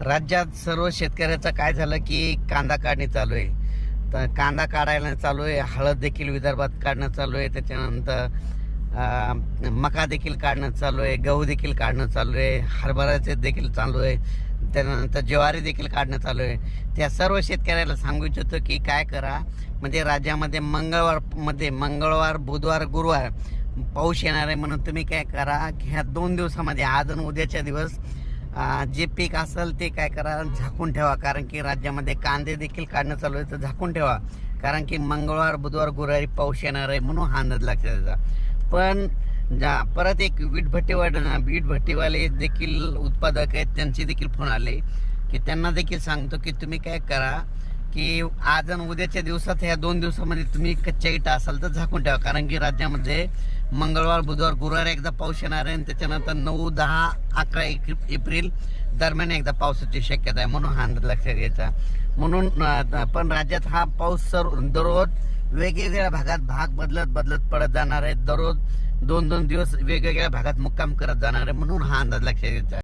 राज्यात सर्व शेतकऱ्याचं काय झालं की कांदा काढणी चालू आहे. तर कांदा काढायला चालू आहे, हळद देखील विदर्भात काढणं चालू आहे, त्याच्यानंतर मका देखील काढणं चालू आहे, गहू देखील काढणं चालू आहे, हरभऱ्याचे देखील चालू आहे, त्यानंतर ज्वारी देखील काढणं चालू आहे. त्या सर्व शेतकऱ्याला सांगू इच्छितो की काय करा, म्हणजे राज्यामध्ये मंगळवार बुधवार गुरुवार पाऊस येणार आहे, म्हणून तुम्ही काय करा की ह्या 2 दिवसामध्ये आज आणि उद्याच्या दिवस जे पीक असेल ते काय करा झाकून ठेवा. कारण की राज्यामध्ये कांदे देखील काढणं चालू आहे, तर झाकून ठेवा. कारण की मंगळवार बुधवार गुरुवारी पाऊस येणार आहे, म्हणून हा अंदाज लक्षात द्यायचा. पण परत एक वीटभट्टीवाले देखील उत्पादक आहेत, त्यांचे देखील फोन आले की त्यांना देखील सांगतो की तुम्ही काय करा की आज आणि उद्याच्या दिवसात ह्या 2 दिवसामध्ये तुम्ही कच्च्या इटा असाल तर झाकून ठेवा. कारण की राज्यामध्ये मंगळवार बुधवार गुरुवार एकदा पाऊस येणार आहे, आणि त्याच्यानंतर 9, 10, 11 एप्रिल दरम्यान एकदा पावसाची शक्यता आहे, म्हणून हा अंदाज लक्षात घ्यायचा. म्हणून पण राज्यात हा पाऊस दररोज वेगवेगळ्या भागात भाग बदलत पडत जाणार आहे. दररोज 2-2 दिवस वेगवेगळ्या भागात मुक्काम करत जाणार आहे, म्हणून हा अंदाज लक्षात घ्यायचा.